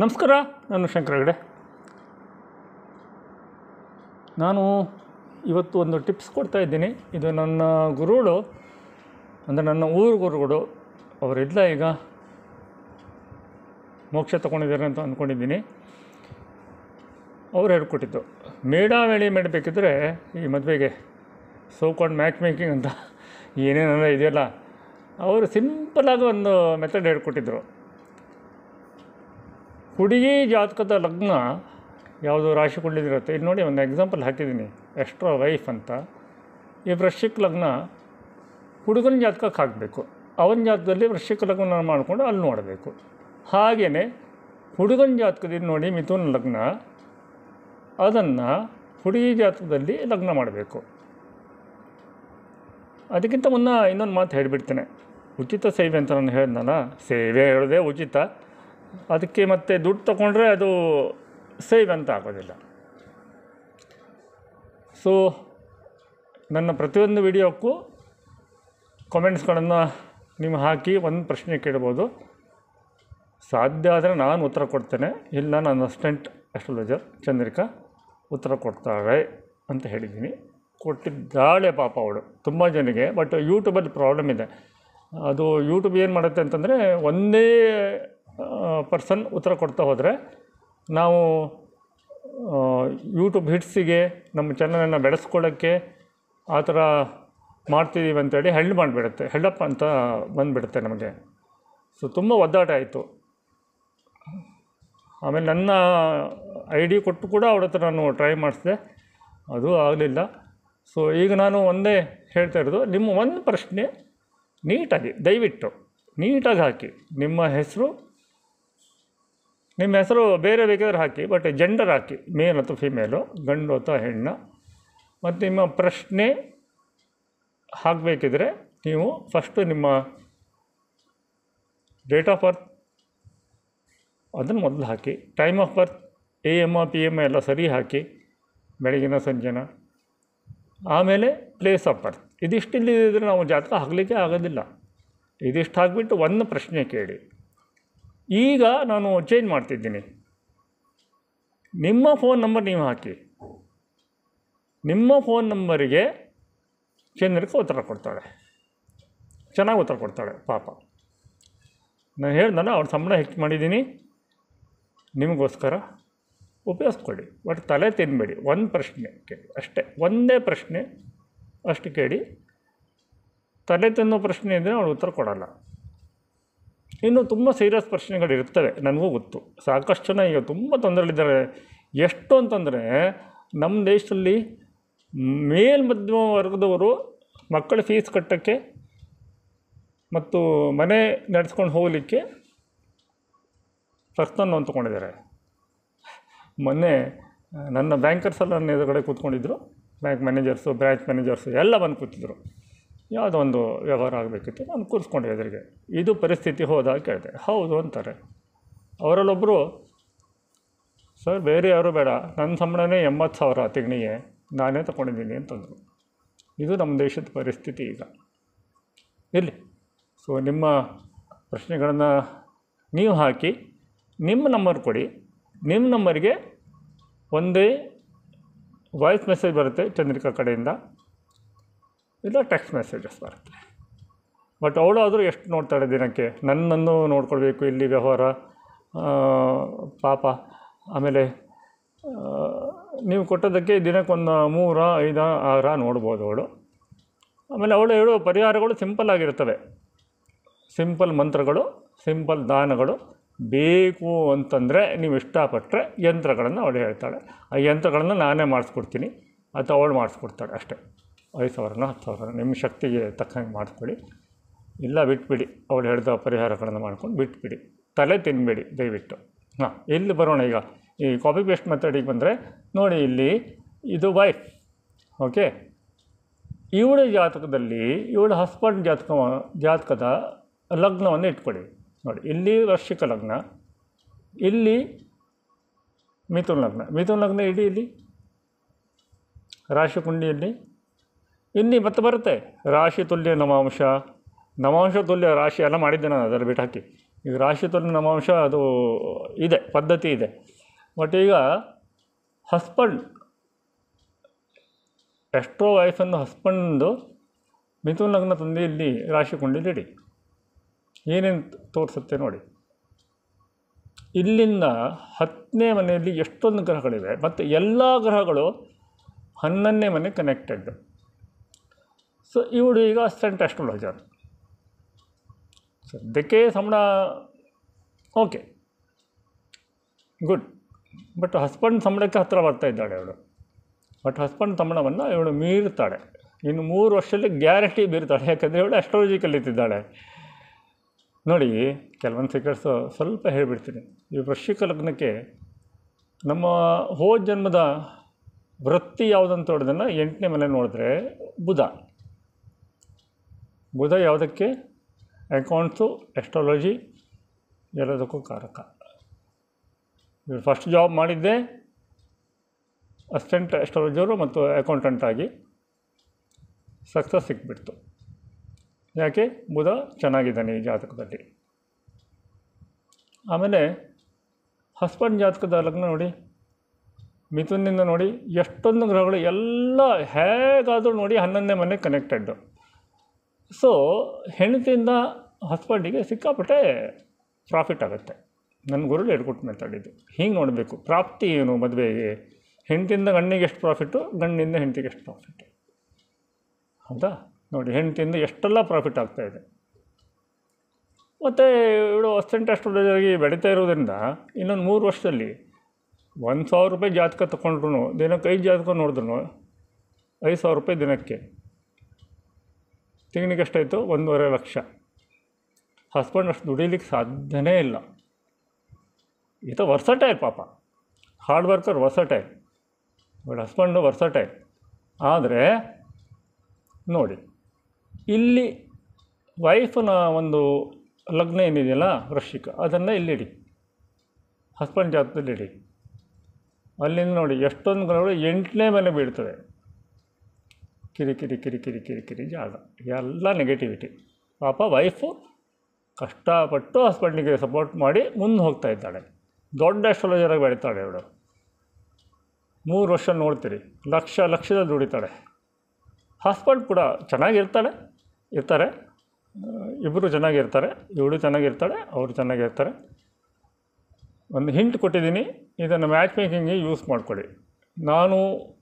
ನಮಸ್ಕಾರ, ನಾನು ಶಂಕರ ಹೆಗಡೆ. ನಾನು ಇವತ್ತು ಒಂದು ಟಿಪ್ಸ್ ಕೊಡ್ತಾ ಇದ್ದೀನಿ. ಇದು ನನ್ನ ಗುರುಗಳು, ಅಂದರೆ ನನ್ನ ಊರು ಗುರುಗಳು. ಅವರಿಲ್ಲ, ಈಗ ಮೋಕ್ಷ ತೊಗೊಂಡಿದ್ದಾರೆ ಅಂತ ಅಂದ್ಕೊಂಡಿದ್ದೀನಿ. ಅವ್ರು ಹೇಳ್ಕೊಟ್ಟಿದ್ದು ಮೇಡಾವೇಳಿ ಮಾಡಬೇಕಿದ್ರೆ ಈ ಮದುವೆಗೆ ಸೋಕಾಲ್ಡ್ ಮ್ಯಾಚ್ ಮೇಕಿಂಗ್ ಅಂತ ಏನೇನೆಲ್ಲ ಇದೆಯಲ್ಲ, ಅವರು ಸಿಂಪಲಾಗಿ ಒಂದು ಮೆಥಡ್ ಹೇಳ್ಕೊಟ್ಟಿದ್ರು. ಹುಡುಗಿ ಜಾತಕದ ಲಗ್ನ ಯಾವುದು ರಾಶಿ ಕೊಂಡಿದಿರುತ್ತೆ, ಇಲ್ಲಿ ನೋಡಿ ಒಂದು ಎಕ್ಸಾಂಪಲ್ ಹಾಕಿದ್ದೀನಿ, ಎಕ್ಸ್ಟ್ರಾ ವೈಫ್ ಅಂತ. ಈ ವೃಶ್ಚಿಕ ಲಗ್ನ ಹುಡುಗನ ಜಾತಕಕ್ಕೆ ಹಾಕಬೇಕು, ಅವನ ಜಾತಕದಲ್ಲಿ ವೃಶ್ಚಿಕ ಲಗ್ನ ಮಾಡಿಕೊಂಡು ಅಲ್ಲಿ ನೋಡಬೇಕು. ಹಾಗೆಯೇ ಹುಡುಗನ ಜಾತಕದಲ್ಲಿ ನೋಡಿ ಮಿಥುನ ಲಗ್ನ, ಅದನ್ನು ಹುಡುಗಿ ಜಾತಕದಲ್ಲಿ ಲಗ್ನ ಮಾಡಬೇಕು. ಅದಕ್ಕಿಂತ ಮುನ್ನ ಇನ್ನೊಂದು ಮಾತು ಹೇಳಿಬಿಡ್ತೇನೆ. ಉಚಿತ ಸೇವೆ ಅಂತ ನಾನು ಹೇಳಿದ್ನಲ್ಲ, ಸೇವೆ ಹೇಳೋದೇ ಉಚಿತ, ಅದಕ್ಕೆ ಮತ್ತೆ ದುಡ್ಡು ತೊಗೊಂಡ್ರೆ ಅದು ಸೇವ್ ಅಂತ ಆಗೋದಿಲ್ಲ. ಸೊ ನನ್ನ ಪ್ರತಿಯೊಂದು ವಿಡಿಯೋಕ್ಕೂ ಕಾಮೆಂಟ್ಸ್ಗಳನ್ನು ನೀವು ಹಾಕಿ ಒಂದು ಪ್ರಶ್ನೆ ಕೇಳ್ಬೋದು. ಸಾಧ್ಯ ಆದರೆ ನಾನು ಉತ್ತರ ಕೊಡ್ತೇನೆ, ಇಲ್ಲ ನನ್ನ ಅಸಿಸ್ಟೆಂಟ್ ಆಸ್ಟ್ರಾಲಜರ್ ಚಂದ್ರಿಕಾ ಉತ್ತರ ಕೊಡ್ತಾಳೆ ಅಂತ ಹೇಳಿದ್ದೀನಿ. ಕೊಟ್ಟಿದ್ದಾಳೆ ಪಾಪ ಅವಳು ತುಂಬ ಜನಕ್ಕೆ. ಬಟ್ ಯೂಟ್ಯೂಬಲ್ಲಿ ಪ್ರಾಬ್ಲಮ್ ಇದೆ. ಅದು ಯೂಟ್ಯೂಬ್ ಏನು ಮಾಡುತ್ತೆ ಅಂತಂದರೆ, ಒಂದೇ ಪರ್ಸನ್ ಉತ್ತರ ಕೊಡ್ತಾ ಹೋದರೆ ನಾವು ಯೂಟ್ಯೂಬ್ ಹಿಟ್ಸಿಗೆ ನಮ್ಮ ಚಾನಲನ್ನು ಬೆಳೆಸ್ಕೊಳ್ಳೋಕ್ಕೆ ಆ ಥರ ಮಾಡ್ತಿದ್ದೀವಿ ಅಂತೇಳಿ ಮಾಡಿಬಿಡುತ್ತೆ, ಹೆಲ್ಡಪ್ ಅಂತ ಬಂದುಬಿಡುತ್ತೆ ನಮಗೆ. ಸೊ ತುಂಬ ಒದ್ದಾಟ ಆಯಿತು. ಆಮೇಲೆ ನನ್ನ ID ಕೊಟ್ಟು ಕೂಡ ಅವಳ ಹತ್ರ ನಾನು ಟ್ರೈ ಮಾಡಿಸಿದೆ, ಅದು ಆಗಲಿಲ್ಲ. ಸೊ ಈಗ ನಾನು ಒಂದೇ ಹೇಳ್ತಾ ಇರೋದು, ನಿಮ್ಮ ಒಂದು ಪ್ರಶ್ನೆ ನೀಟಾಗಿ ದಯವಿಟ್ಟು ನೀಟಾಗಿ ಹಾಕಿ. ನಿಮ್ಮ ಹೆಸರು ಬೇರೆ ಬೇಕಾದ್ರೆ ಹಾಕಿ, ಬಟ್ ಜೆಂಡರ್ ಹಾಕಿ, ಮೇಲ್ ಅಥವಾ ಫಿಮೇಲು, ಗಂಡು ಅಥವಾ ಹೆಣ್ಣು. ಮತ್ತು ನಿಮ್ಮ ಪ್ರಶ್ನೆ ಹಾಕಬೇಕಿದ್ರೆ ನೀವು ಫಸ್ಟು ನಿಮ್ಮ ಡೇಟ್ ಆಫ್ ಬರ್ತ್ ಅದನ್ನು ಮೊದಲು ಹಾಕಿ, time of birth AM PM ಎಲ್ಲ ಸರಿ ಹಾಕಿ, ಬೆಳಗಿನ ಸಂಜೆನ. ಆಮೇಲೆ ಪ್ಲೇಸ್ ಆಫ್ ಬರ್ತ್. ಇದಿಷ್ಟಿಲ್ಲದಿದ್ದರೆ ನಾವು ಜಾತಕ ಹಾಕಲಿಕ್ಕೆ ಆಗೋದಿಲ್ಲ. ಇದಿಷ್ಟು ಹಾಕಿಬಿಟ್ಟು ಒಂದು ಪ್ರಶ್ನೆ ಕೇಳಿ. ಈಗ ನಾನು ಚೇಂಜ್ ಮಾಡ್ತಿದ್ದೀನಿ. ನಿಮ್ಮ ಫೋನ್ ನಂಬರ್ ನೀವು ಹಾಕಿ, ನಿಮ್ಮ ಫೋನ್ ನಂಬರಿಗೆ ಚಂದ್ರಿಕಾ ಉತ್ತರ ಕೊಡ್ತಾಳೆ, ಚೆನ್ನಾಗಿ ಉತ್ತರ ಕೊಡ್ತಾಳೆ ಪಾಪ. ನಾನು ಹೇಳ್ದಲ್ಲ, ಅವ್ರ ಸಂಬಳ ಹೆಚ್ಚು ಮಾಡಿದ್ದೀನಿ, ನಿಮಗೋಸ್ಕರ ಉಪಯೋಗಿಸ್ಕೊಳ್ಳಿ. ಬಟ್ ತಲೆ ತಿನ್ನಬೇಡಿ, ಒಂದು ಪ್ರಶ್ನೆ ಕೇಳಿ ಅಷ್ಟೇ, ಒಂದೇ ಪ್ರಶ್ನೆ ಅಷ್ಟು ಕೇಳಿ. ತಲೆ ತಿನ್ನೋ ಪ್ರಶ್ನೆ ಇದ್ದರೆ ಅವಳು ಉತ್ತರ ಕೊಡೋಲ್ಲ. ಇನ್ನು ತುಂಬ ಸೀರಿಯಸ್ ಪ್ರಶ್ನೆಗಳಿರ್ತವೆ, ನನಗೂ ಗೊತ್ತು. ಸಾಕಷ್ಟು ಜನ ಈಗ ತುಂಬ ತೊಂದರೆಗಳಿದ್ದಾರೆ. ಎಷ್ಟು ಅಂತಂದರೆ, ನಮ್ಮ ದೇಶದಲ್ಲಿ ಮೇಲ್ಮಧ್ಯಮ ವರ್ಗದವರು ಮಕ್ಕಳ ಫೀಸ್ ಕಟ್ಟೋಕ್ಕೆ ಮತ್ತು ಮನೆ ನಡೆಸ್ಕೊಂಡು ಹೋಗಲಿಕ್ಕೆ ಪರ್ಸನಲ್ ಲೋನ್ ತೊಗೊಂಡಿದ್ದಾರೆ. ಮೊನ್ನೆ ನನ್ನ ಬ್ಯಾಂಕರ್ಸೆಲ್ಲ ನನ್ನ ಎದುರುಗಡೆ ಕೂತ್ಕೊಂಡಿದ್ದರು, ಬ್ಯಾಂಕ್ ಮ್ಯಾನೇಜರ್ಸು, ಬ್ರಾಂಚ್ ಮ್ಯಾನೇಜರ್ಸು ಎಲ್ಲ ಬಂದು ಕೂತಿದ್ರು. ಯಾವುದೋ ಒಂದು ವ್ಯವಹಾರ ಆಗಬೇಕಿತ್ತು, ನಾನು ಕೂರಿಸ್ಕೊಂಡೆ ಎದುರಿಗೆ. ಇದು ಪರಿಸ್ಥಿತಿ ಹೋದಾಗ ಕೇಳಿದೆ, ಹೌದು ಅಂತಾರೆ. ಅವರಲ್ಲೊಬ್ಬರು, ಸರ್ ಬೇರೆ ಯಾರೂ ಬೇಡ, ನನ್ನ ಸಂಬಳನೇ 80,000 ತಿಂಗಳಿಗೆ, ನಾನೇ ತೊಗೊಂಡಿದ್ದೀನಿ ಅಂತಂದರು. ಇದು ನಮ್ಮ ದೇಶದ ಪರಿಸ್ಥಿತಿ ಈಗ. ಇರಲಿ. ಸೊ ನಿಮ್ಮ ಪ್ರಶ್ನೆಗಳನ್ನು ನೀವು ಹಾಕಿ, ನಿಮ್ಮ ನಂಬರ್ ಕೊಡಿ. ನಿಮ್ಮ ನಂಬರಿಗೆ ಒಂದೇ ವಾಯ್ಸ್ ಮೆಸೇಜ್ ಬರುತ್ತೆ ಚಂದ್ರಿಕಾ ಕಡೆಯಿಂದ, ಇಲ್ಲ ಟೆಕ್ಸ್ಟ್ ಮೆಸೇಜಸ್ ಬರುತ್ತೆ. ಬಟ್ ಅವಳಾದರೂ ಎಷ್ಟು ನೋಡ್ತಾಳೆ ದಿನಕ್ಕೆ? ನನ್ನನ್ನು ನೋಡ್ಕೊಳ್ಬೇಕು, ಇಲ್ಲಿ ವ್ಯವಹಾರ ಪಾಪ. ಆಮೇಲೆ ನೀವು ಕೊಟ್ಟೋದಕ್ಕೆ ದಿನಕ್ಕೊಂದು 3, 5, 6 ನೋಡ್ಬೋದು ಅವಳು. ಆಮೇಲೆ ಅವಳು ಹೇಳೋ ಪರಿಹಾರಗಳು ಸಿಂಪಲ್ ಆಗಿರ್ತವೆ, ಸಿಂಪಲ್ ಮಂತ್ರಗಳು, ಸಿಂಪಲ್ ದಾನಗಳು. ಬೇಕು ಅಂತಂದರೆ ನೀವು ಇಷ್ಟಪಟ್ಟರೆ ಯಂತ್ರಗಳನ್ನು ಅವಳು ಹೇಳ್ತಾಳೆ. ಆ ಯಂತ್ರಗಳನ್ನು ನಾನೇ ಮಾಡಿಸ್ಕೊಡ್ತೀನಿ ಅಥವಾ ಅವಳು ಮಾಡಿಸ್ಕೊಡ್ತಾಳೆ ಅಷ್ಟೇ. 5,000 10,000 ನಿಮ್ಮ ಶಕ್ತಿಗೆ ತಕ್ಕಂಗೆ ಮಾಡಿಸ್ಕೊಳ್ಳಿ. ಇಲ್ಲ ಬಿಟ್ಬಿಡಿ, ಅವಳು ಹೇಳಿದ ಪರಿಹಾರಗಳನ್ನು ಮಾಡ್ಕೊಂಡು ಬಿಟ್ಬಿಡಿ, ತಲೆ ತಿನ್ನಬೇಡಿ ದಯವಿಟ್ಟು. ಇಲ್ಲಿ ಬರೋಣ. ಈಗ ಈ ಕಾಪಿ ಪೇಸ್ಟ್ ಮೆಥಡಿಗೆ ಬಂದರೆ ನೋಡಿ, ಇಲ್ಲಿ ಇದು ವೈಫ್. ಓಕೆ, ಇವಳ ಜಾತಕದಲ್ಲಿ ಇವಳ ಹಸ್ಬೆಂಡ್ ಜಾತಕದ ಲಗ್ನವನ್ನು ಇಟ್ಕೊಳ್ಳಿ. ನೋಡಿ, ಇಲ್ಲಿ ವೃಶ್ಚಿಕ ಲಗ್ನ, ಇಲ್ಲಿ ಮಿಥುನ ಲಗ್ನ. ಮಿಥುನ ಲಗ್ನ ಇಡೀ ಇಲ್ಲಿ ರಾಶಿ ಕುಂಡಿಯಲ್ಲಿ ಇಲ್ಲಿ ಮತ್ತೆ ಬರುತ್ತೆ ರಾಶಿ ತುಲ್ಯ ನವಾಂಶ, ನವಾಂಶ ತುಲ್ಯ ರಾಶಿ ಎಲ್ಲ ಮಾಡಿದ್ದೆ ನಾನು, ಅದರ ಬಿಟ್ಟು ಹಾಕಿ. ಈಗ ರಾಶಿ ತುಲ್ಯ ನವಾಂಶ ಅದು ಇದೆ, ಪದ್ಧತಿ ಇದೆ. ಬಟ್ ಈಗ ಹಸ್ಬೆಂಡ್ ಎಷ್ಟೋ ವೈಫನ್ನು ಹಸ್ಬೆಂಡು ಮಿಥುನ ಲಗ್ನ ತಂದು ಇಲ್ಲಿ ರಾಶಿ ಕೊಂಡಿದ್ದು ಇಡಿ, ಏನೇನು ತೋರಿಸುತ್ತೆ ನೋಡಿ. ಇಲ್ಲಿಂದ 10ನೇ ಮನೆಯಲ್ಲಿ ಎಷ್ಟೊಂದು ಗ್ರಹಗಳಿವೆ, ಮತ್ತು ಎಲ್ಲ ಗ್ರಹಗಳು 11ನೇ ಮನೆ ಕನೆಕ್ಟೆಡ್. ಸೊ ಇವಳು ಈಗ ಅಸಿಸ್ಟೆಂಟ್ ಆಸ್ಟ್ರಾಲಜರ್, ಸದ್ಯಕ್ಕೆ ಸಂಬಳ ಓಕೆ ಗುಡ್. ಬಟ್ ಹಸ್ಬೆಂಡ್ ಸಂಬಳಕ್ಕೆ ಹತ್ತಿರ ಬರ್ತಾ ಇದ್ದಾಳೆ ಅವಳು. ಬಟ್ ಹಸ್ಬೆಂಡ್ ಸಂಬಳವನ್ನು ಇವಳು ಮೀರ್ತಾಳೆ. ಇನ್ನು 3 ವರ್ಷದಲ್ಲಿ ಗ್ಯಾರಂಟಿ ಬೀರ್ತಾಳೆ, ಯಾಕಂದರೆ ಇವಳು ಅಸ್ಟ್ರಾಲಜಿ ಕಲಿತಿದ್ದಾಳೆ. ನೋಡಿ, ಕೆಲವೊಂದು ಸೀಕ್ರೆಟ್ಸು ಸ್ವಲ್ಪ ಹೇಳಿಬಿಡ್ತೀನಿ. ಈ ವೃಶ್ಚಿಕ ಲಗ್ನಕ್ಕೆ ನಮ್ಮ ಹೋದ ಜನ್ಮದ ವೃತ್ತಿ ಯಾವುದಂತ ನೋಡೋದನ್ನು 8ನೇ ಮನೆ ನೋಡಿದ್ರೆ ಬುಧ ಯಾವುದಕ್ಕೆ? ಅಕೌಂಟ್ಸು, ಎಸ್ಟ್ರಾಲಜಿ ಎಲ್ಲದಕ್ಕೂ ಕಾರಕ. ಇವರು ಫಸ್ಟ್ ಜಾಬ್ ಮಾಡಿದ್ದೆ ಅಸಿಸ್ಟೆಂಟ್ ಎಸ್ಟ್ರಾಲಜರು ಮತ್ತು ಅಕೌಂಟೆಂಟಾಗಿ. ಸಕ್ಸಸ್ ಸಿಕ್ಬಿಡ್ತು. ಯಾಕೆ? ಬುಧ ಚೆನ್ನಾಗಿದ್ದಾನೆ ಈ ಜಾತಕದಲ್ಲಿ. ಆಮೇಲೆ ಹಸ್ಬೆಂಡ್ ಜಾತಕದ ಲಗ್ನ ನೋಡಿ, ಮಿಥುನಿಂದ ನೋಡಿ ಎಷ್ಟೊಂದು ಗ್ರಹಗಳು ಎಲ್ಲ ಹೇಗಾದರೂ ನೋಡಿ 11ನೇ ಮನೆ ಕನೆಕ್ಟೆಡ್ಡು. ಸೊ ಹೆಂಡತಿಯಿಂದ ಹಸ್ಬೆಂಡಿಗೆ ಸಿಕ್ಕಾಪಟ್ಟೆ ಪ್ರಾಫಿಟ್ ಆಗುತ್ತೆ. ನನ್ನ ಗುರುಳು ಹೇಳ್ಕೊಟ್ಟು ಮಾತಾಡಿದ್ದು ಹೀಗೆ ನೋಡಬೇಕು. ಪ್ರಾಪ್ತಿ ಏನು ಮದುವೆಗೆ? ಹೆಂಡತಿಯಿಂದ ಗಂಡಿಗೆ ಎಷ್ಟು ಪ್ರಾಫಿಟ್ಟು, ಗಂಡಿಂದ ಹೆಂಡತಿಗೆ ಎಷ್ಟು ಪ್ರಾಫಿಟ್ಟು, ಹೌದಾ? ನೋಡಿ, ಹೆಂಡತಿಯಿಂದ ಎಷ್ಟೆಲ್ಲ ಪ್ರಾಫಿಟ್ ಆಗ್ತಾಯಿದೆ. ಮತ್ತು ಇವಳು ಅಸಿಸ್ಟೆಂಟ್ ಆಸ್ಟ್ರಾಲಜರ್ಗೆ ಬೆಳೀತಾ ಇರೋದ್ರಿಂದ ಇನ್ನೊಂದು 3 ವರ್ಷದಲ್ಲಿ 1,000 ರೂಪಾಯಿ ಜಾತಕ ತೊಗೊಂಡ್ರು, ದಿನಕ್ಕೆ 5 ಜಾತಕ ನೋಡಿದ್ರು 5,000 ರೂಪಾಯಿ ದಿನಕ್ಕೆ. ತಿಂಗಳಿಗೆ ಎಷ್ಟಾಯಿತು? 1.5 ಲಕ್ಷ. ಹಸ್ಬೆಂಡ್ ಅಷ್ಟು ದುಡಿಲಿಕ್ಕೆ ಸಾಧ್ಯನೇ ಇಲ್ಲ. ಈತ ವರ್ಸಟೈಲ್ ಪಾಪ, hard worker, versatile. But husband versatile. ಆದರೆ ನೋಡಿ, ಇಲ್ಲಿ ವೈಫನ ಒಂದು ಲಗ್ನ ಏನಿದೆಯಲ್ಲ ವೃಶ್ಚಿಕ, ಅದನ್ನು ಇಲ್ಲಿಡಿ, ಹಸ್ಬೆಂಡ್ ಜಾತಕದಲ್ಲಿ ಇಡಿ. ಅಲ್ಲಿಂದ ನೋಡಿ ಎಷ್ಟೊಂದು ಗ್ರಹಗಳು 8ನೇ ಮನೆ ಬೀಳ್ತವೆ. ಕಿರಿಕಿರಿ ಕಿರಿಕಿರಿ ಕಿರಿಕಿರಿ ಜಾಗ, ಎಲ್ಲ ನೆಗೆಟಿವಿಟಿ. ಪಾಪ ವೈಫು ಕಷ್ಟಪಟ್ಟು ಹಸ್ಬೆಂಡಿಗೆ ಸಪೋರ್ಟ್ ಮಾಡಿ ಮುಂದೆ ಹೋಗ್ತಾ ಇದ್ದಾಳೆ. ದೊಡ್ಡ ಅಸ್ಟ್ರಾಲಜರಾಗಿ ಬೆಳೀತಾಳೆ ಇವಳು. 3 ವರ್ಷ ನೋಡ್ತೀರಿ, ಲಕ್ಷದಲ್ಲಿ ದುಡಿತಾಳೆ. ಹಸ್ಬೆಂಡ್ ಕೂಡ ಇರ್ತಾರೆ, ಇಬ್ಬರು ಚೆನ್ನಾಗಿರ್ತಾರೆ. ಇವಳು ಚೆನ್ನಾಗಿರ್ತಾಳೆ, ಅವರು ಚೆನ್ನಾಗಿರ್ತಾರೆ. ಒಂದು ಹಿಂಟ್ ಕೊಟ್ಟಿದ್ದೀನಿ, ಇದನ್ನು ಮ್ಯಾಚ್ ಮೇಕಿಂಗಿಗೆ ಯೂಸ್ ಮಾಡ್ಕೊಳ್ಳಿ. ನಾನು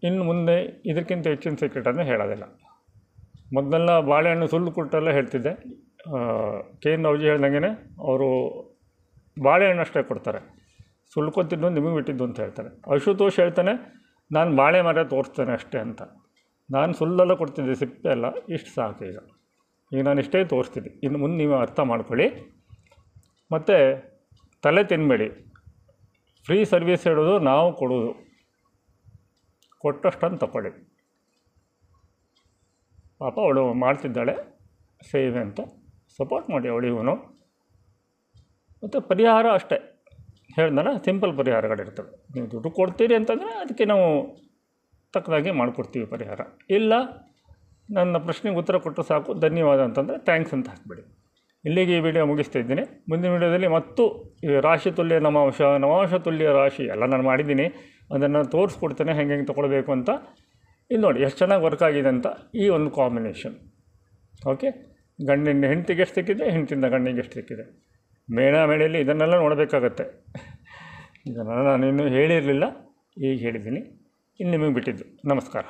ಇನ್ನು ಮುಂದೆ ಇದಕ್ಕಿಂತ ಹೆಚ್ಚಿನ ಸೀಕ್ರೆಟನ್ನು ಹೇಳೋದಿಲ್ಲ. ಮೊದಲೆಲ್ಲ ಬಾಳೆಹಣ್ಣು ಸುಳ್ಳು ಕೊಟ್ಟೆಲ್ಲ ಹೇಳ್ತಿದ್ದೆ. KN ರಾವ್ಜಿ ಹೇಳ್ದಂಗೆ ಅವರು ಬಾಳೆಹಣ್ಣು ಅಷ್ಟೇ ಕೊಡ್ತಾರೆ, ಸುಳ್ಳು ಕೊತ್ತಿದ್ದು ನಿಮಗೆ ಬಿಟ್ಟಿದ್ದು ಅಂತ ಹೇಳ್ತಾರೆ. ಅಶುತೋಷ್ ಹೇಳ್ತಾನೆ, ನಾನು ಬಾಳೆ ಮರ ತೋರಿಸ್ತೇನೆ ಅಷ್ಟೇ ಅಂತ. ನಾನು ಸುಳ್ಳೆಲ್ಲ ಕೊಡ್ತಿದ್ದೆ, ಸಿಪ್ಪೆ ಎಲ್ಲ. ಇಷ್ಟು ಸಾಕು. ಈಗ ನಾನು ಇಷ್ಟೇ ತೋರಿಸ್ತಿದ್ದೆ. ಇನ್ನು ಮುಂದೆ ನೀವು ಅರ್ಥ ಮಾಡ್ಕೊಳ್ಳಿ. ಮತ್ತು ತಲೆ ತಿನ್ನಬೇಡಿ. ಫ್ರೀ ಸರ್ವಿಸ್ ಹೇಳೋದು ನಾವು ಕೊಡೋದು, ಕೊಟ್ಟಷ್ಟನ್ನು ತಗೊಳ್ಳಿ. ಪಾಪ ಅವಳು ಮಾಡ್ತಿದ್ದಾಳೆ ಸೇವೆ ಅಂತ, ಸಪೋರ್ಟ್ ಮಾಡಿ ಅವಳಿಗೂ. ಮತ್ತು ಪರಿಹಾರ ಅಷ್ಟೇ ಹೇಳ್ದಲ್ಲ, ಸಿಂಪಲ್ ಪರಿಹಾರಗಳಿರ್ತವೆ. ನೀವು ದುಡ್ಡು ಕೊಡ್ತೀರಿ ಅಂತಂದರೆ ಅದಕ್ಕೆ ನಾವು ತಕ್ಕದಾಗಿ ಮಾಡಿಕೊಡ್ತೀವಿ ಪರಿಹಾರ. ಇಲ್ಲ ನನ್ನ ಪ್ರಶ್ನೆಗೆ ಉತ್ತರ ಕೊಟ್ಟರು ಸಾಕು, ಧನ್ಯವಾದ ಅಂತಂದರೆ ಥ್ಯಾಂಕ್ಸ್ ಅಂತ ಹಾಕ್ಬಿಡಿ. ಇಲ್ಲಿಗೆ ಈ ವಿಡಿಯೋ ಮುಗಿಸ್ತಾ ಇದ್ದೀನಿ. ಮುಂದಿನ ವಿಡಿಯೋದಲ್ಲಿ ಮತ್ತು ಈ ರಾಶಿ ತುಲ್ಯ ನವಾಂಶ ತುಲ್ಯ ರಾಶಿ ಎಲ್ಲ ನಾನು ಮಾಡಿದ್ದೀನಿ, ಅದನ್ನು ತೋರಿಸ್ಕೊಡ್ತೇನೆ ಹೆಂಗೆ ತೊಗೊಳ್ಬೇಕು ಅಂತ. ಇದು ನೋಡಿ ಎಷ್ಟು ಚೆನ್ನಾಗಿ ವರ್ಕ್ ಆಗಿದೆ ಅಂತ. ಈ ಒಂದು ಕಾಂಬಿನೇಷನ್ ಓಕೆ. ಗಂಡಿನ ಹೆಂಡತಿಗೆ ಎಷ್ಟು ಸಿಕ್ಕಿದೆ, ಹೆಂಡತಿಯಿಂದ ಗಂಡಿಗೆ ಎಷ್ಟು ಸಿಕ್ಕಿದೆ, ಮೇಳೆಯಲ್ಲಿ ಇದನ್ನೆಲ್ಲ ನೋಡಬೇಕಾಗತ್ತೆ. ಇದನ್ನೆಲ್ಲ ನಾನು ಇನ್ನೂ ಹೇಳಿರಲಿಲ್ಲ, ಈಗ ಹೇಳಿದ್ದೀನಿ. ಇನ್ನು ನಿಮಗೆ ಬಿಟ್ಟಿದ್ದು. ನಮಸ್ಕಾರ.